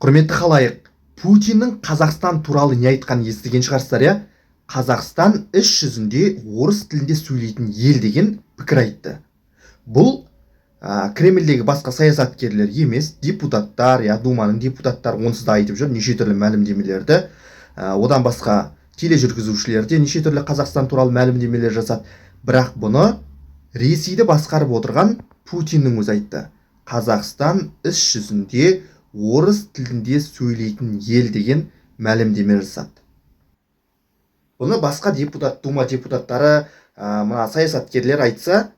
Құрметті халайық, Путиннің Қазақстан туралы не айтқанын естіген шығарсыздар, иә? Қазақстан іс жүзінде орыс тілінде сөйлейтін ел деген пікір айтты. Бұл Кремльдегі басқа саясаткерлер емес, депутаттар, Думаның депутаттары онсыз да айтып жүр, неше түрлі мәлімдемелерді. Одан басқа тележүргізушілер де неше түрлі Қазақстан туралы мәлімдемелер жасады. Бірақ бұны Ресейді басқарып отырған Путиннің өзі айтты. Қазақстан іс жүзінде орыс тілінде сөйлейтін ел деген мәлімдеме жасады. Бұны басқа Дума депутаттары, мына саясаткерлер айтса,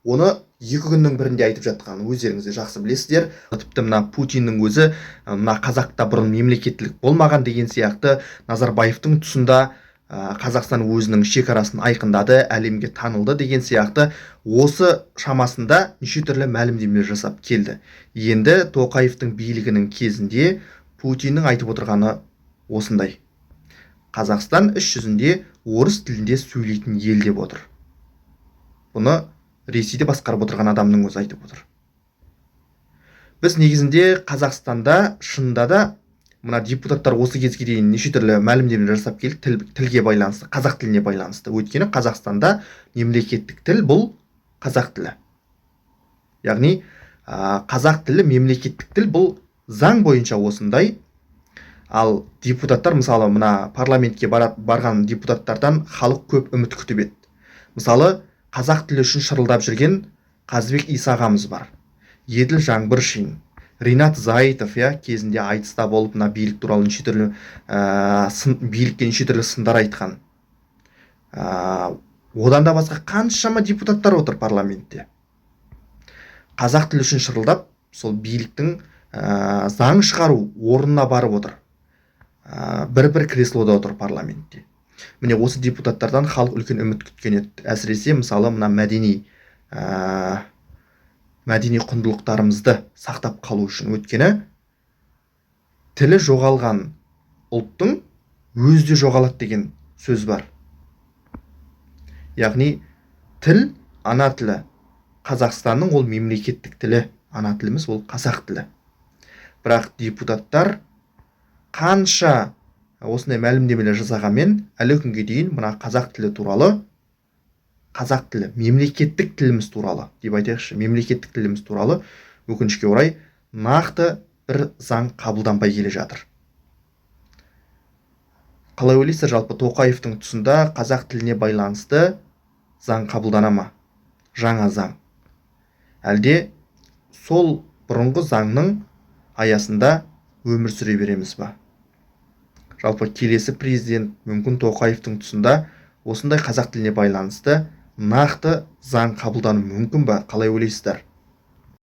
оны 2 күннің бірінде айтып жатқанын өздеріңіз де жақсы білесіздер. Тіпті мына Путиннің өзі мына Қазақта бұрын мемлекеттілік болмаған деген сияқты Назарбаевтың тұсында Қазақстан өзінің шекарасын айқындады, әлемге танылды деген сияқты осы шамасында неше түрлі мәлімдемелер жасап келді. Енді Тоқаевтың билігінің кезінде Путиннің айтып отырғаны осындай: Қазақстан іс жүзінде орыс тілінде сөйлейтін ел деп отыр. Бұны Ресейді басқарып отырған адамның өзі айтып отыр. Біз негізінде Қазақстанда шынында да мына депутаттар осы кезге дейін неше түрлі мәлімдемелер жасап келді тілге байланысты, қазақ тіліне байланысты. Өйткені Қазақстанда мемлекеттік тіл бұл қазақ тілі. Яғни қазақ тілі мемлекеттік тіл бұл заң бойынша осындай. Ал депутаттар, мысалы, мына парламентке барған депутаттардан халық көп үміт күтіп еді. Мысалы, қазақ тілі үшін шырылдап жүрген Қазыбек Иса ағамыз бар. Еділ Жаңбыршин, Ринат Зайытов кезінде айтыста болып, мына билік туралы неше түрлі билікке неше түрлі сындар айтқан. Одан да басқа қаншама депутаттар отыр парламентте. Қазақ тілі үшін шырылдап, сол биліктің заң шығару орнына барып отыр. Бір креслода отыр парламентте. Міне осы депутаттардан халық үлкен үміт күткен еді. Әсіресе мысалы мына мәдени құндылықтарымызды сақтап қалу үшін. Өйткені тілі жоғалған ұлттың өзі де жоғалады деген сөз бар. Яғни тіл ана тілі. Қазақстанның ол мемлекеттік тілі, ана тіліміз ол қазақ тілі. Бірақ депутаттар қанша осындай мәлімдемелер жасағанмен әлі күнге дейін мына қазақ тілі туралы, қазақ тілі мемлекеттік тіліміз туралы деп айтайықшы, мемлекеттік тіліміз туралы өкінішке орай нақты бір заң қабылданбай келе жатыр. Қалай ойлайсыздар, жалпы Тоқаевтың тұсында қазақ тіліне байланысты заң қабылдана ма? Жаңа заң. Әлде сол бұрынғы заңның аясында өмір сүре береміз ба? Жалпы келесі президент мүмкін Тоқаевтың тұсында осындай қазақ тіліне байланысты нақты заң қабылдану мүмкін ба? Қалай ойлайсыздар?